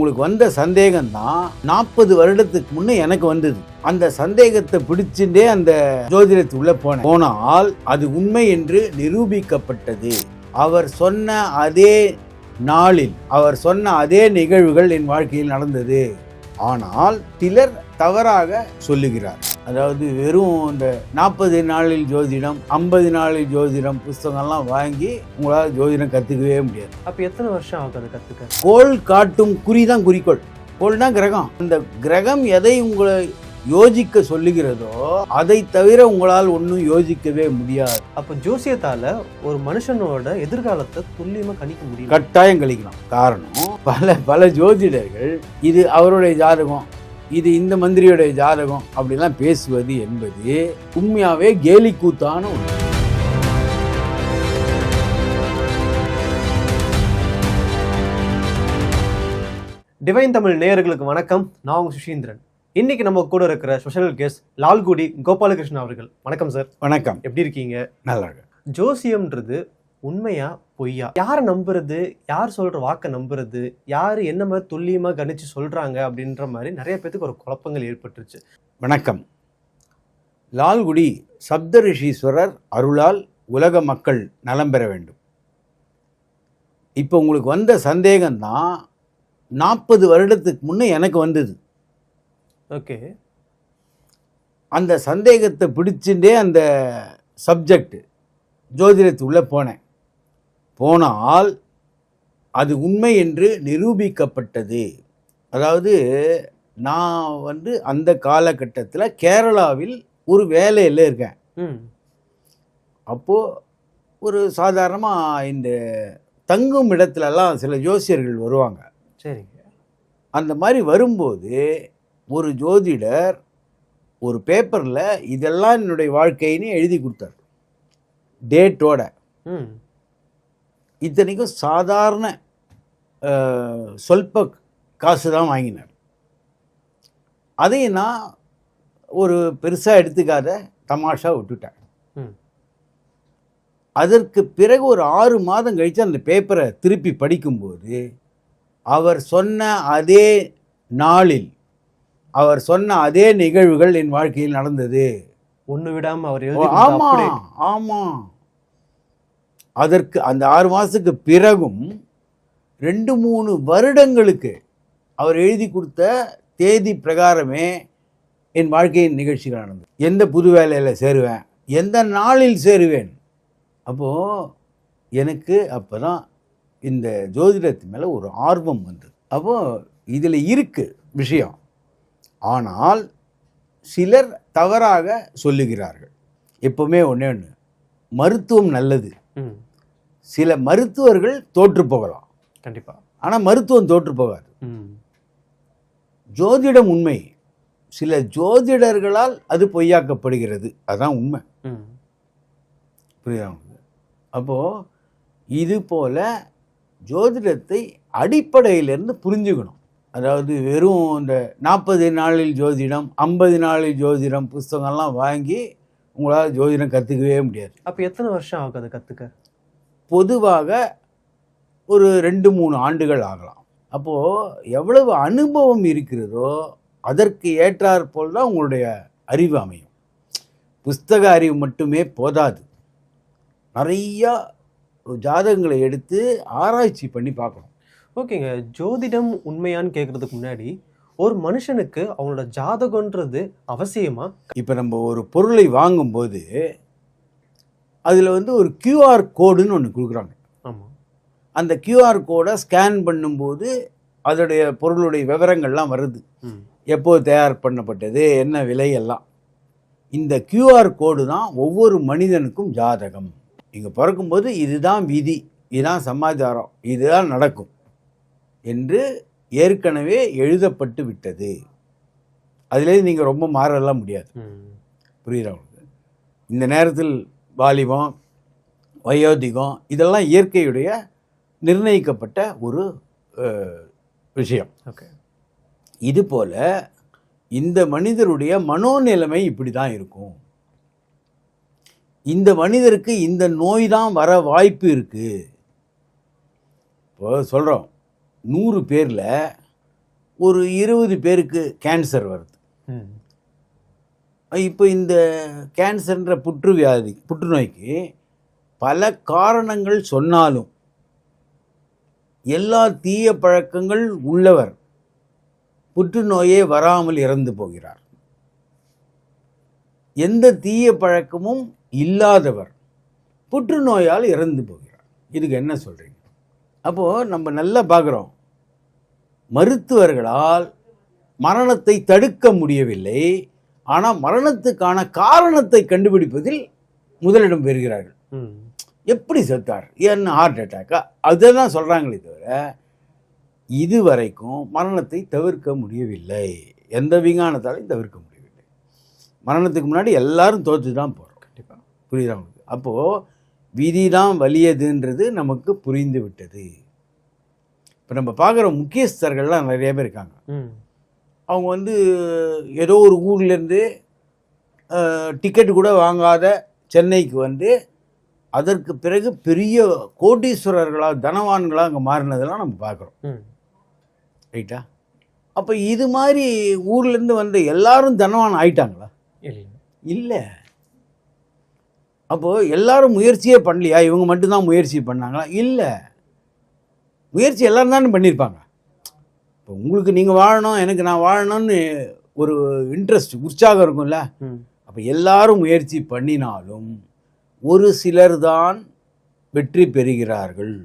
உங்களுக்கு வந்த சந்தேகம் தான் 40 வருடத்துக்கு முன்னே எனக்கு வந்தது. அந்த சந்தேகத்தை பிடிச்சுட்டே அந்த ஜோதிடத்துக்குள்ள போனால் அது உண்மை என்று நிரூபிக்கப்பட்டது. அவர் சொன்ன அதே நாளில் அவர் சொன்ன அதே நிகழ்வுகள் என் வாழ்க்கையில் நடந்தது. ஆனால் சிலர் தவறாக சொல்லுகிறார். அதாவது வெறும் இந்த 40 நாளில் ஜோதிடம், 50 நாளில் ஜோதிடம் புஸ்தகம்லாம் வாங்கி உங்களால் ஜோதிடம் கற்றுக்கவே முடியாது. அப்போ எத்தனை வருஷம் ஆகும் அதை கற்றுக்க? கோள் காட்டும் குறி தான் குறிக்கோள். கோள் தான் கிரகம். அந்த கிரகம் எதை உங்களை யோசிக்க சொல்லுகிறதோ அதை தவிர உங்களால் ஒன்றும் யோசிக்கவே முடியாது. அப்போ ஜோசியத்தால் ஒரு மனுஷனோட எதிர்காலத்தை துல்லியமாக கணிக்க முடியும்? கட்டாயம் கணிக்கலாம். காரணம் பல ஜோதிடர்கள் இது அவருடைய ஜாதகம், இது இந்த மந்திரியுடைய ஜாதகம் அப்படிலாம் பேசுவது என்பது உண்மையாகவே கேலி கூத்தான ஒன்று. டிவைன் தமிழ் நேயர்களுக்கு வணக்கம். நான் உங்கள் சுஷீந்திரன். இன்னைக்கு நம்ம கூட இருக்கிற ஸ்பெஷல் கெஸ்ட் லால்குடி கோபாலகிருஷ்ணன் அவர்கள். வணக்கம் சார். வணக்கம். எப்படி இருக்கீங்க? நல்லா இருக்கு. ஜோசியம்ன்றது உண்மையா பொய்யா? யாரை நம்புறது, யார் சொல்ற வாக்கை நம்புறது, யார் என்ன மாதிரி துல்லியமாக கணிச்சு சொல்றாங்க அப்படின்ற மாதிரி நிறைய பேருக்கு ஒரு குழப்பங்கள் ஏற்பட்டுருச்சு. வணக்கம். லால்குடி சப்தரிஷீஸ்வரர் அருளால் உலக மக்கள் நலம் பெற வேண்டும். இப்போ உங்களுக்கு வந்த சந்தேகம் தான் 40 வருடத்துக்கு முன்னே எனக்கு வந்தது. ஓகே. அந்த சந்தேகத்தை பிடிச்சுட்டே அந்த சப்ஜெக்ட் ஜோதிடத்துக்குள்ளே போனால் அது உண்மை என்று நிரூபிக்கப்பட்டது. அதாவது நான் அந்த காலகட்டத்தில் கேரளாவில் ஒரு வேலையில் இருக்கேன். அப்போது ஒரு சாதாரணமாக இந்த தங்கும் இடத்துலலாம் சில ஜோசியர்கள் வருவாங்க. சரிங்க. அந்த மாதிரி வரும்போது ஒரு ஜோதிடர் ஒரு பேப்பரில் இதெல்லாம் என்னுடைய வாழ்க்கைன்னு எழுதி கொடுத்தார், டேட்டோட. இத்தனைக்கும் சாதாரண சொல்ப காசு தான் வாங்கினார். அதையும் நான் ஒரு பெருசாக எடுத்துக்காத தமாஷா விட்டுட்டேன். அதற்கு பிறகு ஒரு 6 மாதம் கழித்து அந்த பேப்பரை திருப்பி படிக்கும்போது அவர் சொன்ன அதே நாளில் அவர் சொன்ன அதே நிகழ்வுகள் என் வாழ்க்கையில் நடந்தது. ஒன்று விடாமல் அவர். ஆமாம் ஆமாம். அதற்கு அந்த 6 மாதத்துக்கு பிறகும் 2-3 வருடங்களுக்கு அவர் எழுதி கொடுத்த தேதி பிரகாரமே என் வாழ்க்கையின் நிகழ்ச்சிகள் நடந்தது. எந்த புது வேலையில் சேருவேன், எந்த நாளில் சேருவேன். அப்போது எனக்கு அப்போ தான் இந்த ஜோதிடத்து மேலே ஒரு ஆர்வம் வந்தது. அப்போது இதில் இருக்குது விஷயம். ஆனால் சிலர் தவறாக சொல்லுகிறார்கள். எப்போவுமே ஒன்று மருத்துவம் நல்லது. சில மருத்துவர்கள் தோற்று போகலாம், கண்டிப்பாக. ஆனால் மருத்துவம் தோற்று போகாது. ஜோதிடம் உண்மை. சில ஜோதிடர்களால் அது பொய்யாக்கப்படுகிறது. அதுதான் உண்மை. புரியுதா? அப்போது இது போல் ஜோதிடத்தை அடிப்படையிலிருந்து புரிஞ்சுக்கணும். அதாவது வெறும் இந்த 40 நாளில் ஜோதிடம், 50 நாளில் ஜோதிடம் புஸ்தகம்லாம் வாங்கி உங்களால் ஜோதிடம் கற்றுக்கவே முடியாது. அப்போ எத்தனை வருஷம் ஆகும் அதை கற்றுக்க? பொதுவாக ஒரு 2-3 ஆண்டுகள் ஆகலாம். அப்போது எவ்வளவு அனுபவம் இருக்கிறதோ அதற்கு ஏற்றாற்போல் தான் உங்களுடைய அறிவு அமையும். புஸ்தக அறிவு மட்டுமே போதாது. நிறையா ஜாதகங்களை எடுத்து ஆராய்ச்சி பண்ணி பார்க்கணும். ஓகேங்க. ஜோதிடம் உண்மையான்னு கேட்குறதுக்கு முன்னாடி ஒரு மனுஷனுக்கு அவங்களோட ஜாதகன்றது அவசியமா? இப்போ நம்ம ஒரு பொருளை வாங்கும்போது அதில் ஒரு QR கோடுன்னு ஒன்று கொடுக்குறாங்க. ஆமாம். அந்த QR கோடை ஸ்கேன் பண்ணும்போது அதோடைய பொருளுடைய விவரங்கள்லாம் வருது. எப்போது தயார் பண்ணப்பட்டது, என்ன விலை எல்லாம். இந்த QR கோடு தான் ஒவ்வொரு மனிதனுக்கும் ஜாதகம். இங்கே பிறக்கும்போது இதுதான் விதி, இதுதான் சமாச்சாரம், இதுதான் நடக்கும் என்று ஏற்கனவே எழுதப்பட்டு விட்டது. அதிலேயே நீங்கள் ரொம்ப மாறலாம் முடியாது. புரியுதா உங்களுக்கு? இந்த நேரத்தில் வாலிபம், வயோதிகம் இதெல்லாம் இயற்கையுடைய நிர்ணயிக்கப்பட்ட ஒரு விஷயம். ஓகே. இது போல் இந்த மனிதருடைய மனோநிலைமை இப்படி தான் இருக்கும். இந்த மனிதருக்கு இந்த நோய் தான் வர வாய்ப்பு இருக்குது. இப்போ சொல்கிறோம், 100 பேரில் ஒரு 20 பேருக்கு கேன்சர் வருது. ம். இப்போ இந்த கேன்சர்ன்ற புற்றுநோய்க்கு பல காரணங்கள் சொன்னாலும் எல்லா தீய பழக்கங்கள் உள்ளவர் புற்றுநோயே வராமல் இறந்து போகிறார். எந்த தீய பழக்கமும் இல்லாதவர் புற்றுநோயால் இறந்து போகிறார். இதுக்கு என்ன சொல்றீங்க? அப்போ நம்ம நல்லா பார்க்குறோம், மருத்துவர்களால் மரணத்தை தடுக்க முடியவில்லை, ஆனால் மரணத்துக்கான காரணத்தை கண்டுபிடிப்பதில் முதலிடம் பெறுகிறார்கள். ம். எப்படி செத்தார், என்ன ஹார்ட் அட்டாக்கா, அதை தான் சொல்கிறாங்களே தவிர இதுவரைக்கும் மரணத்தை தவிர்க்க முடியவில்லை. எந்த விஞ்ஞானத்தாலையும் தவிர்க்க முடியவில்லை. மரணத்துக்கு முன்னாடி எல்லாரும் தோற்று தான் போகிறோம். கண்டிப்பா. புரியுதா உங்களுக்கு? அப்போது விதி தான் வலியதுன்றது நமக்கு புரிந்து விட்டது. இப்போ நம்ம பார்க்குற முக்கியஸ்தர்கள்லாம் நிறைய பேர் இருக்காங்க. ம். அவங்க வந்து ஏதோ ஒரு ஊர்லேருந்து டிக்கெட்டு கூட வாங்காத சென்னைக்கு வந்து அதற்கு பிறகு பெரிய கோடீஸ்வரர்களாக தனவான்களாக அங்கே மாறினதெல்லாம் நம்ம பார்க்குறோம். ம். ரைட்டா? அப்போ இது மாதிரி ஊர்லேருந்து வந்த எல்லாரும் தனவான் ஆயிட்டாங்களா? இல்லை. இல்லை. அப்போது எல்லாரும் முயற்சியே பண்ணலையா? இவங்க மட்டும்தான் முயற்சி பண்ணாங்களா? இல்லை. முயற்சி எல்லாரும் தானே பண்ணியிருப்பாங்க. இப்போ உங்களுக்கு நீங்கள் வாழணும், எனக்கு நான் வாழணும்னு ஒரு இன்ட்ரெஸ்ட், உற்சாகம் இருக்கும்ல. ம். அப்போ எல்லாரும் முயற்சி பண்ணினாலும் ஒரு சிலர் தான் வெற்றி பெறுகிறார்கள்.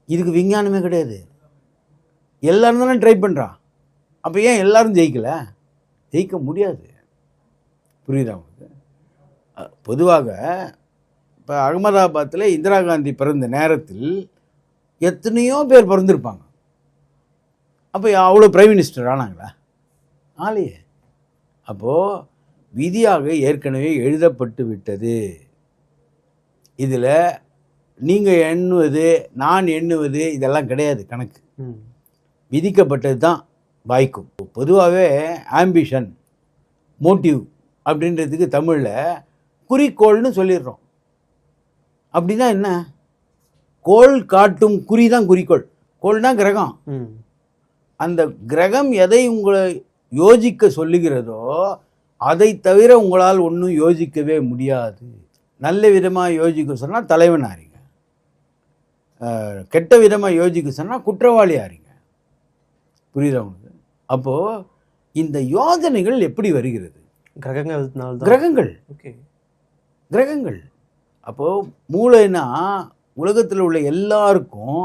இதுக்கு விஞ்ஞானமே கிடையாது. எல்லாரும் தானே ட்ரை பண்ணுறான். அப்போ ஏன் எல்லாரும் ஜெயிக்கலை? ஜெயிக்க முடியாது. புரியுதா உங்களுக்கு? பொதுவாக இப்போ அகமதாபாத்தில் இந்திரா காந்தி பிறந்த நேரத்தில் எத்தனையோ பேர் பிறந்திருப்பாங்க. அப்போ அவ்வளோ பிரைம் மினிஸ்டர் ஆனாங்களா? ஆலையே. அப்போது விதியாக ஏற்கனவே எழுதப்பட்டு விட்டது. இதில் நீங்கள் எண்ணுவது நான் எண்ணுவது இதெல்லாம் கிடையாது. கணக்கு ம். விதிக்கப்பட்டது தான் வாய்க்கும். பொதுவாகவே ஆம்பிஷன், மோட்டிவ் அப்படின்றதுக்கு தமிழில் குறிக்கோள்னு சொல்லிடுறோம். அப்படின்னா என்ன? கோள் காட்டும் குறி தான் குறிக்கோள். கோள்னா கிரகம். ம். அந்த கிரகம் எதை உங்களை யோசிக்க சொல்லுகிறதோ அதை தவிர உங்களால் ஒன்றும் யோசிக்கவே முடியாது. நல்ல விதமாக யோசிக்க சொன்னால் தலைவன் ஆறீங்க, கெட்ட விதமாக யோசிக்க சொன்னால் குற்றவாளி ஆறீங்க. புரியுதா உங்களுக்கு? அப்போது இந்த யோஜனைகள் எப்படி வருகிறது? கிரகங்கள். ஓகே. கிரகங்கள். அப்போது மூளைனா உலகத்தில் உள்ள எல்லாருக்கும்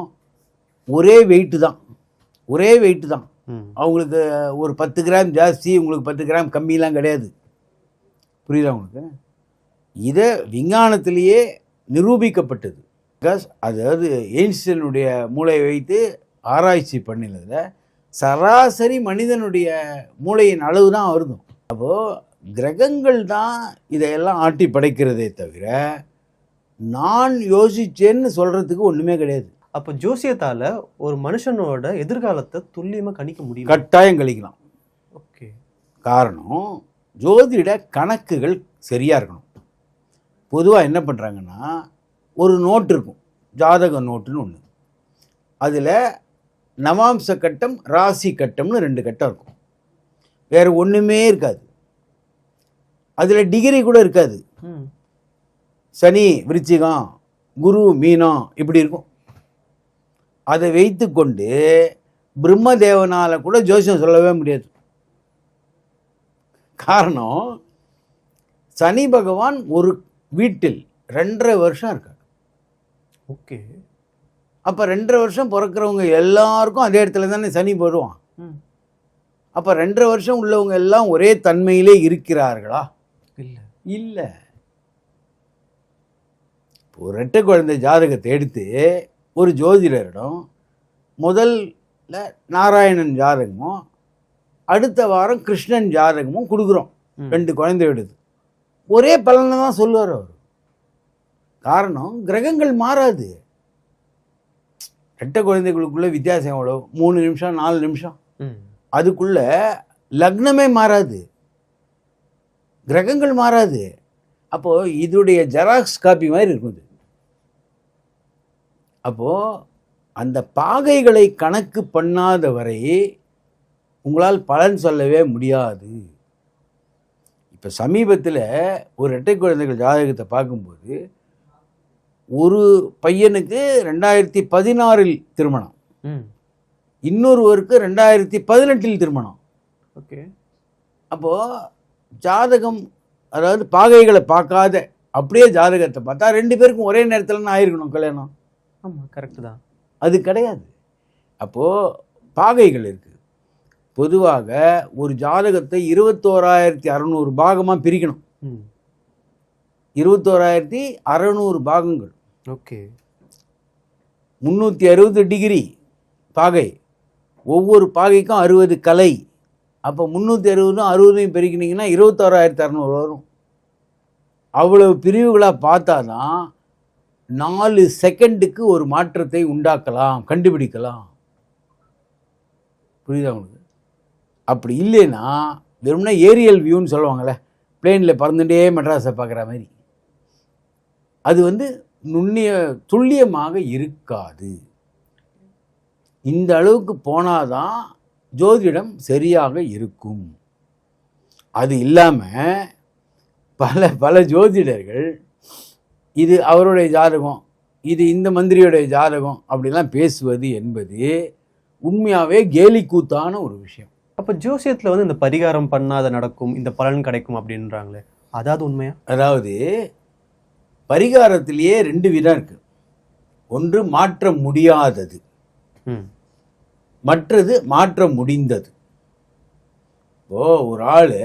ஒரே வெயிட்டு தான். ஒரே வெயிட்டு தான். அவங்களுக்கு ஒரு 10 கிராம் ஜாஸ்தி, உங்களுக்கு 10 கிராம் கம்மிலாம் கிடையாது. புரியுதா உங்களுக்கு? இதை விஞ்ஞானத்திலேயே நிரூபிக்கப்பட்டது. பிகாஸ் அதாவது எயின்ஸ்டைனுடைய மூளையை வைத்து ஆராய்ச்சி பண்ணினதில் சராசரி மனிதனுடைய மூளையின் அளவு தான் வருதும். அப்போது கிரகங்கள் தான் இதையெல்லாம் ஆட்டி படைக்கிறதே தவிர நான் யோசிச்சேன்னு சொல்கிறதுக்கு ஒன்றுமே கிடையாது. அப்போ ஜோசியத்தால் ஒரு மனுஷனோட எதிர்காலத்தை துல்லியமாக கணிக்க முடியும்? கட்டாயம் கழிக்கலாம். ஓகே. காரணம், ஜோதிட கணக்குகள் சரியாக இருக்கணும். பொதுவாக என்ன பண்ணுறாங்கன்னா, ஒரு நோட்டு இருக்கும், ஜாதக நோட்டுன்னு ஒன்று. அதில் நவாம்ச கட்டம், ராசி கட்டம்னு 2 கட்டம் இருக்கும். வேறு ஒன்றுமே இருக்காது. அதில் டிகிரி கூட இருக்காது. சனி விருச்சிகம், குரு மீனம், இப்படி இருக்கும். அதை வைத்து கொண்டு பிரம்மதேவனால் கூட ஜோசியம் சொல்லவே முடியாது. காரணம், சனி பகவான் ஒரு வீட்டில் 2.5 வருஷம் இருக்கார். ஓகே. அப்போ 2.5 வருஷம் பிறக்கிறவங்க எல்லாருக்கும் அதே இடத்துல தானே சனி போடுவான். அப்போ 2.5 வருஷம் உள்ளவங்க எல்லாம் ஒரே தன்மையிலே இருக்கிறார்களா? இல்லை. இல்லை. ஒரு 2 குழந்தை ஜாதகத்தை எடுத்து ஒரு ஜோதிடரிடம் முதல்ல நாராயணன் ஜாதகமும் அடுத்த வாரம் கிருஷ்ணன் ஜாதகமும் கொடுக்குறோம். 2 குழந்தை எடுத்து ஒரே பலனை தான் சொல்லுவார் அவர். காரணம், கிரகங்கள் மாறாது. 2 குழந்தைகளுக்குள்ள வித்தியாசம் எவ்வளோ? 3 நிமிஷம் 4 நிமிஷம். அதுக்குள்ள லக்னமே மாறாது, கிரகங்கள் மாறாது. அப்போது இதுடைய ஜெராக்ஸ் காப்பி மாதிரி இருக்குது. அப்போது அந்த பாகைகளை கணக்கு பண்ணாத வரை உங்களால் பலன் சொல்லவே முடியாது. இப்போ சமீபத்தில் ஒரு இரட்டை குழந்தைகள் ஜாதகத்தை பார்க்கும்போது ஒரு பையனுக்கு 2016 திருமணம், இன்னொருவருக்கு 2018 திருமணம். ஓகே. அப்போது ஜாதகம், அதாவது பாகைகளை பார்க்காத அப்படியே ஜாதகத்தை பார்த்தா 2 பேருக்கும் ஒரே நேரத்தில் ஆயிருக்கணும் கல்யாணம். ஆமாம், கரெக்டு தான். அது கிடையாது. அப்போது பாகைகள் இருக்குது. பொதுவாக ஒரு ஜாதகத்தை 21,600 பாகமாக பிரிக்கணும். 21,600 பாகங்கள். ஓகே. 360 டிகிரி பாகை, ஒவ்வொரு பாகைக்கும் 60 கலை. அப்போ 360 60 பெருக்கினீங்கன்னா 26,600 வரும். அவ்வளவு பிரிவுகளாக பார்த்தா தான் 4 செகண்டுக்கு ஒரு மாற்றத்தை உண்டாக்கலாம், கண்டுபிடிக்கலாம். புரியுதா உங்களுக்கு? அப்படி இல்லைன்னா வெறும்னா ஏரியல் வியூன்னு சொல்லுவாங்கள்ல, பிளேனில் பறந்துட்டே மெட்ராஸை பார்க்குற மாதிரி, அது துல்லியமாக இருக்காது. இந்த அளவுக்கு போனாதான் ஜோதிடம் சரியாக இருக்கும். அது இல்லாமல் பல ஜோதிடர்கள் இது அவருடைய ஜாதகம், இது இந்த மந்திரியுடைய ஜாதகம் அப்படிலாம் பேசுவது என்பது உண்மையாகவே கேலிக்கூத்தான ஒரு விஷயம். அப்போ ஜோசியத்தில் இந்த பரிகாரம் பண்ணாத நடக்கும், இந்த பலன் கிடைக்கும் அப்படின்றாங்களே, அதாவது உண்மையா? அதாவது பரிகாரத்திலேயே 2 விதம் இருக்கு. ஒன்று மாற்ற முடியாதது, மற்றது மாற்ற முடிந்தது. இப்போ ஒரு ஆள்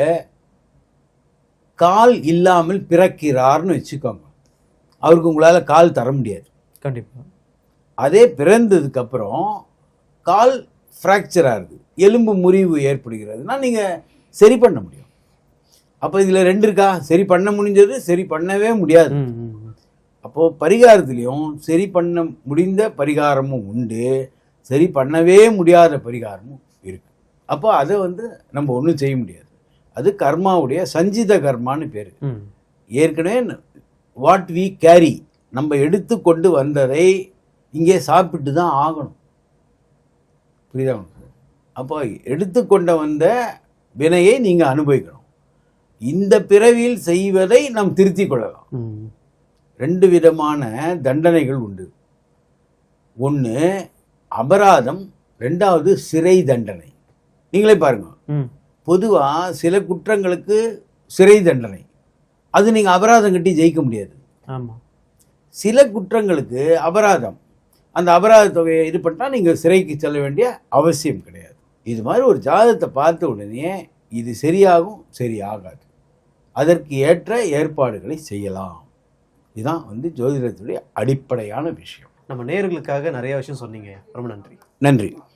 கால் இல்லாமல் பிறக்கிறார்னு வச்சுக்கோங்க, அவருக்கு உங்களால் கால் தர முடியாது. கண்டிப்பாக. அதே பிறந்ததுக்கப்புறம் கால் ஃப்ராக்சர் ஆகுது, எலும்பு முறிவு ஏற்படுகிறதுனா நீங்கள் சரி பண்ண முடியும். அப்போ இதில் 2 இருக்கா? சரி பண்ண முடிஞ்சது, சரி பண்ணவே முடியாது. அப்போது பரிகாரத்துலேயும் சரி பண்ண முடிந்த பரிகாரமும் உண்டு, சரி பண்ணவே முடியாத பரிகாரமும் இருக்குது. அப்போ அதை நம்ம ஒன்றும் செய்ய முடியாது. அது கர்மாவுடைய சஞ்சித கர்மான்னு பேர். ஏற்கனவே வாட் வி கேரி, நம்ம எடுத்து கொண்டு வந்ததை இங்கே சாப்பிட்டு தான் ஆகணும். புரியுதா உங்களுக்கு? அப்போ எடுத்துக்கொண்ட வந்த வினையை நீங்கள் அனுபவிக்கணும். இந்த பிறவியில் செய்வதை நாம் திருத்தி கொள்ளலாம். 2 விதமான தண்டனைகள் உண்டு. ஒன்று அபராதம், 2வது சிறை தண்டனை. நீங்களே பாருங்க, பொதுவாக சில குற்றங்களுக்கு சிறை தண்டனை, அது நீங்கள் அபராதம் கட்டி ஜெயிக்க முடியாது. ஆமாம். சில குற்றங்களுக்கு அபராதம், அந்த அபராத தொகையை இது பண்ணால் நீங்கள் சிறைக்கு செல்ல வேண்டிய அவசியம் கிடையாது. இது மாதிரி ஒரு ஜாதகத்தை பார்த்த உடனே இது சரியாகும், சரியாகாது, அதற்கு ஏற்ற ஏற்பாடுகளை செய்யலாம். இதுதான் ஜோதிடத்துடைய அடிப்படையான விஷயம். நம்ம நேயர்களுக்காக நிறைய விஷயம் சொன்னீங்க. ரொம்ப நன்றி. நன்றி.